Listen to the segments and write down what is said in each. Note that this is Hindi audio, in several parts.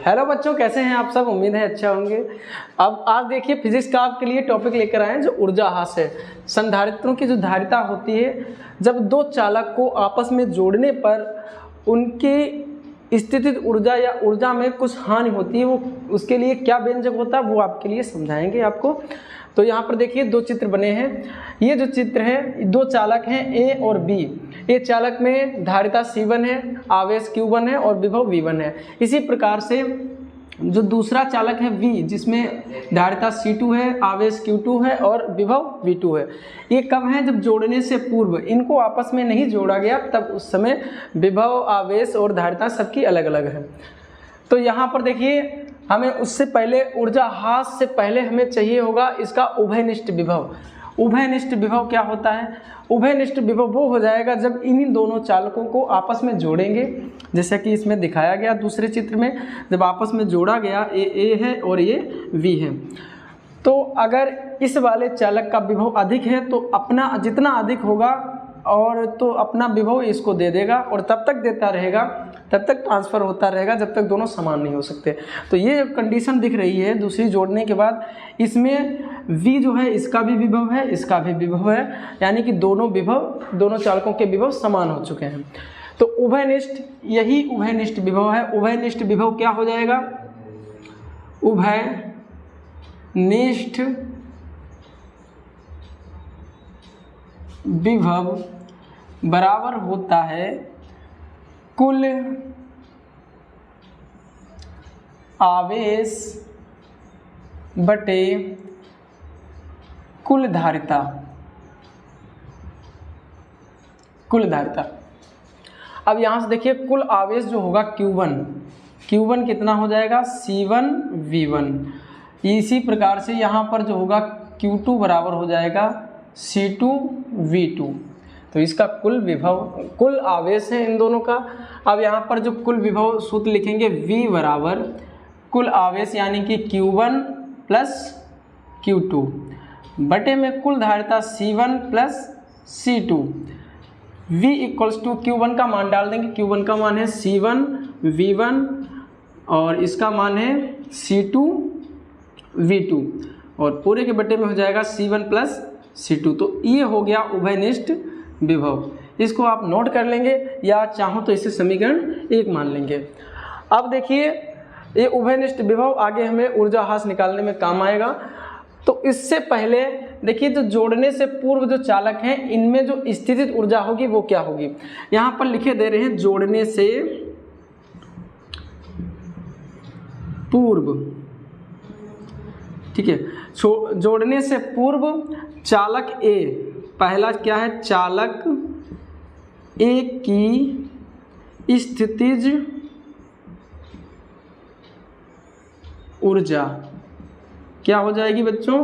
हेलो बच्चों, कैसे हैं आप सब? उम्मीद है अच्छा होंगे। अब आज देखिए फिजिक्स का आपके लिए टॉपिक लेकर आए हैं जो ऊर्जा हास है। संधारित्रों की जो धारिता होती है, जब दो चालक को आपस में जोड़ने पर उनकी स्थितिज ऊर्जा या ऊर्जा में कुछ हानि होती है, वो उसके लिए क्या व्यंजक होता है वो आपके लिए समझाएंगे आपको। तो यहाँ पर देखिए दो चित्र बने हैं। ये जो चित्र है, दो चालक हैं ए और बी। ए चालक में धारिता C1 है, आवेश Q1 है और विभव V1 है। इसी प्रकार से जो दूसरा चालक है V, जिसमें धारिता C2 है, आवेश Q2 है और विभव V2 है। ये कब है? जब जोड़ने से पूर्व इनको आपस में नहीं जोड़ा गया, तब उस समय विभव, आवेश और धारिता सबकी अलग अलग है। तो यहाँ पर देखिए हमें उससे पहले ऊर्जा हास से पहले हमें चाहिए होगा इसका उभयनिष्ठ विभव। उभयनिष्ठ विभव क्या होता है? उभयनिष्ठ विभव वो हो जाएगा जब इन्हीं दोनों चालकों को आपस में जोड़ेंगे, जैसा कि इसमें दिखाया गया दूसरे चित्र में। जब आपस में जोड़ा गया, ए है और ये V है, तो अगर इस वाले चालक का विभव अधिक है तो अपना जितना अधिक होगा और तो अपना विभव इसको दे देगा और तब तक देता रहेगा, तब तक ट्रांसफ़र होता रहेगा जब तक दोनों समान नहीं हो सकते। तो ये कंडीशन दिख रही है दूसरी जोड़ने के बाद। इसमें V जो है इसका भी विभव है, इसका भी विभव है, यानी कि दोनों चालकों के विभव समान हो चुके हैं। तो उभयनिष्ठ, यही उभयनिष्ठ विभव है। उभयनिष्ठ विभव क्या हो जाएगा? उभयनिष्ठ विभव बराबर होता है कुल आवेश बटे कुल धारिता। कुल धारिता। अब यहाँ से देखिए कुल आवेश जो होगा Q1 कितना हो जाएगा? C1 V1। इसी प्रकार से यहाँ पर जो होगा Q2 बराबर हो जाएगा C2 V2। तो इसका कुल विभव, कुल आवेश है इन दोनों का। अब यहाँ पर जो कुल विभव सूत्र लिखेंगे, V बराबर कुल आवेश यानी कि Q1 प्लस Q2 बटे में कुल धारिता C1 plus C2। V equals to Q1 का मान डाल देंगे। Q1 का मान है C1 V1 और इसका मान है C2 V2 और पूरे के बटे में हो जाएगा C1 प्लस C2। तो ये हो गया उभयनिष्ठ विभव। इसको आप नोट कर लेंगे या चाहो तो इसे समीकरण 1 मान लेंगे। अब देखिए ये उभयनिष्ठ विभव आगे हमें ऊर्जा हास निकालने में काम आएगा। तो इससे पहले देखिए जो जोड़ने से पूर्व जो चालक हैं, इनमें जो स्थितिज ऊर्जा होगी वो क्या होगी? यहाँ पर लिखे दे रहे हैं जोड़ने से पूर्व। ठीक है, जोड़ने से पूर्व चालक A, पहला क्या है? चालक A की स्थितिज ऊर्जा क्या हो जाएगी बच्चों?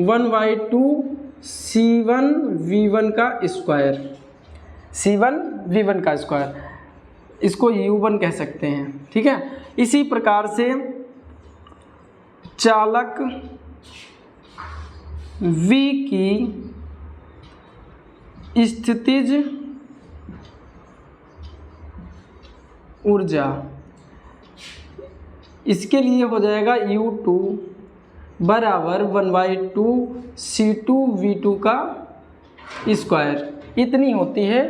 1/2 C1 V1 का स्क्वायर। C1 V1 का स्क्वायर, इसको U1 कह सकते हैं। ठीक है, इसी प्रकार से चालक V की स्थितिज ऊर्जा, इसके लिए हो जाएगा U2 बराबर 1/2 C2 V2 का स्क्वायर। इतनी होती है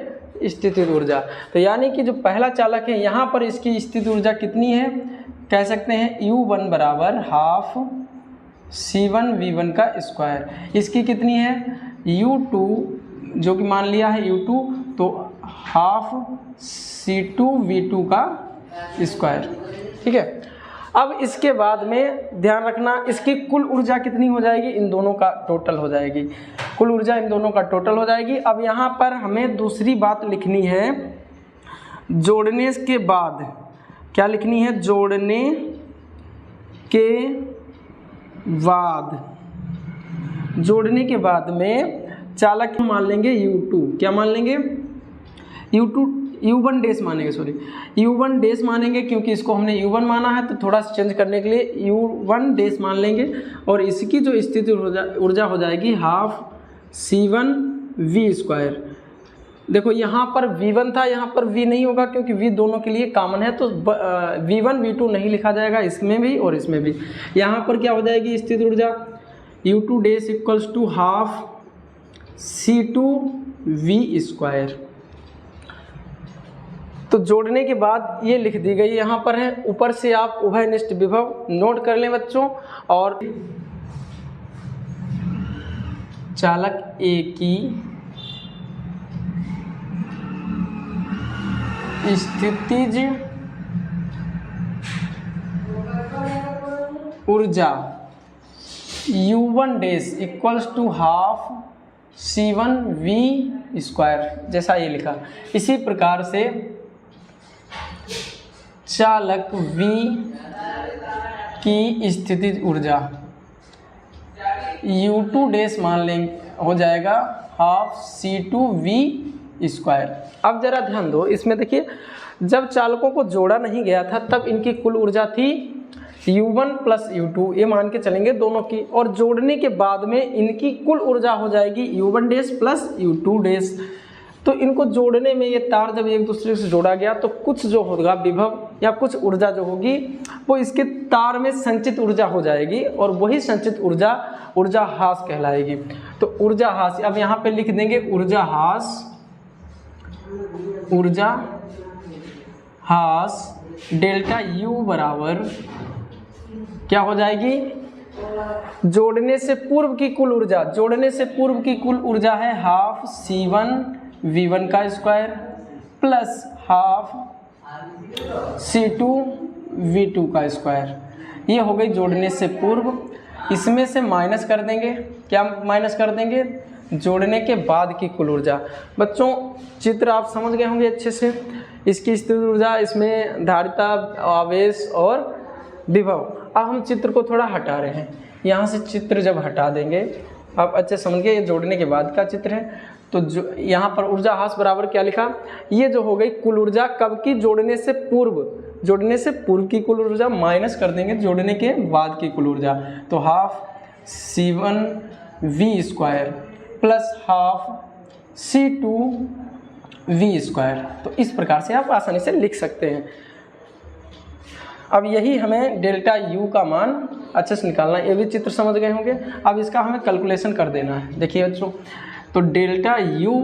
स्थितिज ऊर्जा। तो यानी कि जो पहला चालक है यहाँ पर इसकी स्थितिज ऊर्जा कितनी है? कह सकते हैं U1 बराबर हाफ C1 V1 का स्क्वायर। इसकी कितनी है? U2 जो कि मान लिया है U2, तो हाफ C2 V2 का स्क्वायर। ठीक है, अब इसके बाद में ध्यान रखना इसकी कुल ऊर्जा कितनी हो जाएगी? इन दोनों का टोटल हो जाएगी। कुल ऊर्जा इन दोनों का टोटल हो जाएगी। अब यहाँ पर हमें दूसरी बात लिखनी है, जोड़ने के बाद क्या लिखनी है? जोड़ने के बाद, जोड़ने के बाद में चालक मान लेंगे U2। क्या मान लेंगे? U1 डैश मानेंगे, U1 डैश मानेंगे, क्योंकि इसको हमने U1 माना है तो थोड़ा चेंज करने के लिए U1 डैश मान लेंगे। और इसकी जो स्थिति ऊर्जा हो जाएगी हाफ C1 V स्क्वायर। देखो यहाँ पर V1 था, यहाँ पर V नहीं होगा क्योंकि V दोनों के लिए कॉमन है, तो V1 V2 नहीं लिखा जाएगा इसमें भी और इसमें भी। यहाँ पर क्या हो जाएगी स्थित ऊर्जा, U2 dash equals to half C2V²। तो जोड़ने के बाद ये लिख दी गई यहाँ पर है, ऊपर से आप उभयनिष्ठ विभव नोट कर लें बच्चों। और चालक ए की स्थितिज ऊर्जा U1 dash equals to half C1V², जैसा ये लिखा। इसी प्रकार से चालक V की स्थितिज ऊर्जा U2 डैश मान लेंगे, हो जाएगा हाफ C2V²। अब जरा ध्यान दो, इसमें देखिए जब चालकों को जोड़ा नहीं गया था तब इनकी कुल ऊर्जा थी U1 प्लस U2, ये मान के चलेंगे दोनों की, और जोड़ने के बाद में इनकी कुल ऊर्जा हो जाएगी U1 dash plus U2 dash. तो इनको जोड़ने में ये तार जब एक दूसरे से जोड़ा गया तो कुछ जो होगा विभव या कुछ ऊर्जा जो होगी वो इसके तार में संचित ऊर्जा हो जाएगी, और वही संचित ऊर्जा ऊर्जा हास कहलाएगी। तो ऊर्जा हास अब यहाँ पे लिख देंगे, ऊर्जा हास डेल्टा U बराबर क्या हो जाएगी, जोड़ने से पूर्व की कुल ऊर्जा, जोड़ने से पूर्व की कुल ऊर्जा है half C1V1² plus half C2V2²। ये हो गई जोड़ने से पूर्व। इसमें से माइनस कर देंगे, क्या माइनस कर देंगे, जोड़ने के बाद की कुल ऊर्जा। बच्चों चित्र आप समझ गए होंगे अच्छे से, इसकी स्थिर ऊर्जा, इसमें धारिता, आवेश और विभव। अब हम चित्र को थोड़ा हटा रहे हैं, यहाँ से चित्र जब हटा देंगे आप अच्छे समझ गए, ये जोड़ने के बाद का चित्र है। तो जो यहाँ पर ऊर्जा हास बराबर क्या लिखा, ये जो हो गई कुल ऊर्जा कब की, जोड़ने से पूर्व, जोड़ने से पूर्व की कुल ऊर्जा माइनस कर देंगे जोड़ने के बाद की कुल ऊर्जा। तो half C1V² plus half C2V²। तो इस प्रकार से आप आसानी से लिख सकते हैं। अब यही हमें डेल्टा U का मान अच्छे से निकालना है, ये भी चित्र समझ गए होंगे। अब इसका हमें कैलकुलेशन कर देना है। देखिए बच्चों, तो डेल्टा U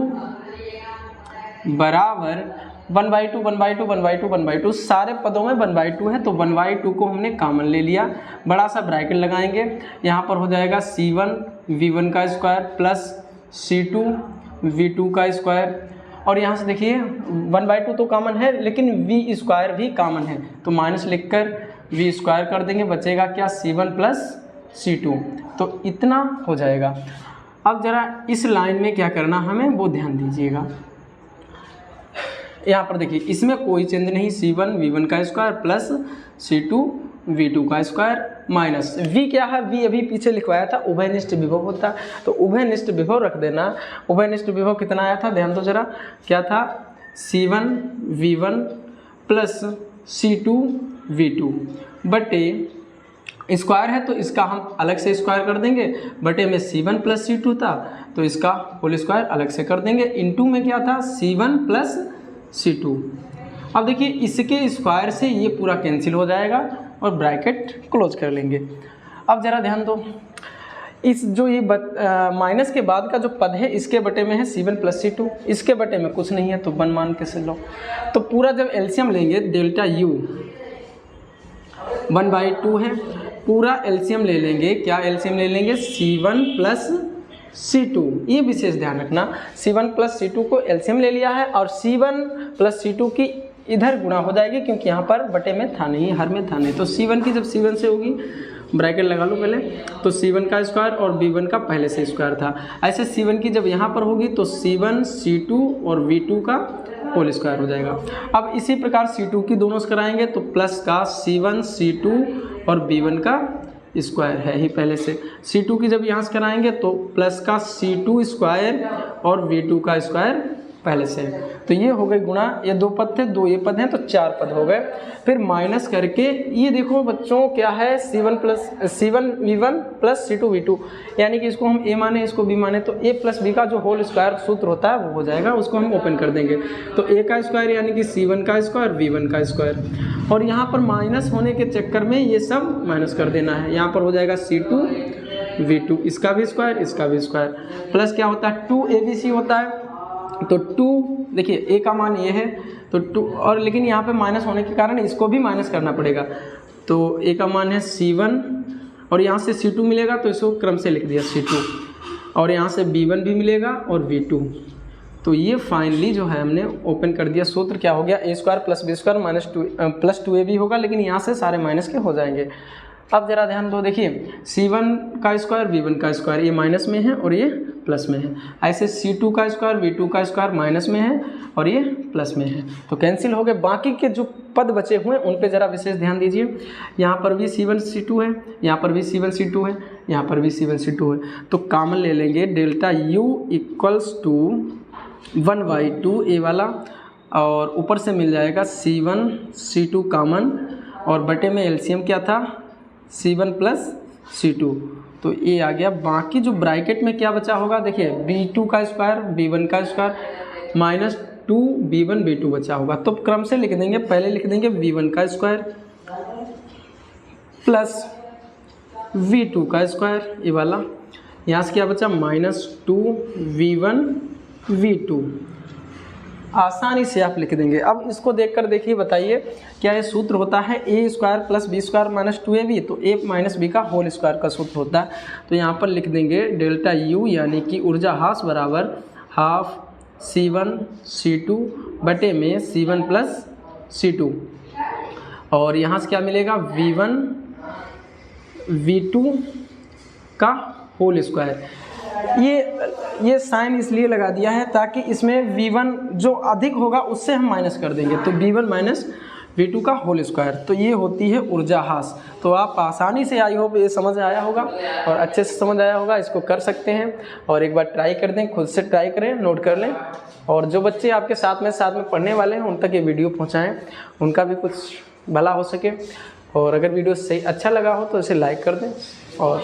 बराबर 1/2 1/2 1/2 1/2, सारे पदों में 1/2 है, तो 1/2 को हमने कॉमन ले लिया, बड़ा सा ब्रैकेट लगाएंगे, यहाँ पर हो जाएगा C1V1² प्लस C2V2²। और यहाँ से देखिए 1/2 तो कॉमन है लेकिन V² भी कॉमन है, तो माइनस लिखकर V² कर देंगे, बचेगा क्या, C1 प्लस C2। तो इतना हो जाएगा। अब जरा इस लाइन में क्या करना हमें वो ध्यान दीजिएगा। यहाँ पर देखिए इसमें कोई चेंज नहीं, C1V1² plus C2V2² minus V क्या है, V अभी पीछे लिखवाया था, उभयनिष्ठ विभव होता, तो उभयनिष्ठ विभव रख देना। उभयनिष्ठ विभव कितना आया था, ध्यान दो जरा, क्या था, C1V1 प्लस C2V2 बटे स्क्वायर है तो इसका हम अलग से स्क्वायर कर देंगे, बटे में C1 प्लस C2 था तो इसका होल स्क्वायर अलग से कर देंगे, इनटू में क्या था, C1 प्लस C2। अब देखिए इसके स्क्वायर से ये पूरा कैंसिल हो जाएगा और ब्रैकेट क्लोज कर लेंगे। अब ज़रा ध्यान दो, इस जो ये माइनस के बाद का जो पद है इसके बटे में है C1 प्लस C2, इसके बटे में कुछ नहीं है तो 1 मान के चलो। तो पूरा जब एलसीएम लेंगे, डेल्टा U 1/2 है, पूरा एलसीएम ले लेंगे, क्या एलसीएम ले लेंगे, C1 प्लस C2। ये विशेष ध्यान रखना, C1 प्लस C2 को एलसीएम ले लिया है और C1 प्लस C2 की इधर गुणा हो जाएगी क्योंकि यहाँ पर बटे में था नहीं, हर में था नहीं। तो C1 की जब C1 से होगी, ब्रैकेट लगा लो पहले, तो C1 का स्क्वायर और B1 का पहले से स्क्वायर था, ऐसे C1 की जब यहाँ पर होगी तो C1 C2 और V2 का होल स्क्वायर हो जाएगा। अब इसी प्रकार C2 की दोनों से कराएंगे तो प्लस का C1 C2 और B1 का स्क्वायर है ही पहले से। C2 की जब यहाँ से कराएंगे तो प्लस का C2 स्क्वायर और V2 का स्क्वायर पहले से। तो ये हो गए गुणा, ये 2 पद थे, 2 ये पद हैं तो 4 पद हो गए। फिर माइनस करके ये देखो बच्चों क्या है, C1 V1 plus C2 V2, यानी कि इसको हम A माने इसको B माने तो A प्लस B का जो होल स्क्वायर सूत्र होता है वो हो जाएगा, उसको हम ओपन कर देंगे। तो A का स्क्वायर यानी कि C1 का स्क्वायर V1 का स्क्वायर, और यहाँ पर माइनस होने के चक्कर में ये सब माइनस कर देना है। यहाँ पर हो जाएगा C2 V2, इसका भी स्क्वायर इसका भी स्क्वायर, प्लस क्या होता है 2ABC होता है। तो 2 देखिए A का मान ये है तो 2, और लेकिन यहाँ पे माइनस होने के कारण इसको भी माइनस करना पड़ेगा। तो A का मान है C1 और यहाँ से C2 मिलेगा तो इसको क्रम से लिख दिया C2, और यहाँ से B1 भी मिलेगा और V2। तो ये फाइनली जो है हमने ओपन कर दिया, सूत्र क्या हो गया A square plus B square minus 2 plus 2AB होगा, लेकिन यहाँ से सारे माइनस के हो जाएंगे। अब जरा ध्यान दो, देखिए C1 का स्क्वायर V1 का स्क्वायर ये माइनस में है और ये प्लस में है, ऐसे C2 का स्क्वायर V2 का स्क्वायर माइनस में है और ये प्लस में है, तो कैंसिल हो गए। बाकी के जो पद बचे हुए हैं उन पे ज़रा विशेष ध्यान दीजिए। यहाँ पर भी C1 C2 है, यहाँ पर भी C1 C2 है, यहाँ पर भी C1 C2 है, तो कॉमन ले लेंगे delta U equals to 1/2 A वाला, और ऊपर से मिल जाएगा C1 C2 कॉमन, और बटे में एलसीएम क्या था C1 प्लस C2, तो ये आ गया। बाकी जो ब्रैकेट में क्या बचा होगा, देखिए B2 का स्क्वायर B1 का स्क्वायर माइनस 2B1 B2 बचा होगा, तो क्रम से लिख देंगे। पहले लिख देंगे V1 का स्क्वायर प्लस V2 का स्क्वायर ये वाला, यहाँ से क्या बचा माइनस 2V1 V2, आसानी से आप लिख देंगे। अब इसको देखकर देखिए बताइए क्या ये सूत्र होता है A square plus B square minus 2AB, तो A माइनस B का होल स्क्वायर का सूत्र होता है। तो यहाँ पर लिख देंगे डेल्टा U यानी कि ऊर्जा हास बराबर हाफ C1 C2 बटे में C1 प्लस C2, और यहाँ से क्या मिलेगा V1 V2 का होल स्क्वायर। ये साइन इसलिए लगा दिया है ताकि इसमें V1 जो अधिक होगा उससे हम माइनस कर देंगे, तो V1 माइनस V2 का होल स्क्वायर, तो ये होती है ऊर्जा हास। तो आप आसानी से, आई होप ये समझ आया होगा और अच्छे से समझ आया होगा, इसको कर सकते हैं और एक बार ट्राई कर दें, खुद से ट्राई करें, नोट कर लें, और जो बच्चे आपके साथ में पढ़ने वाले हैं उन तक ये वीडियो पहुँचाएँ, उनका भी कुछ भला हो सके। और अगर वीडियो सही अच्छा लगा हो तो इसे लाइक कर दें और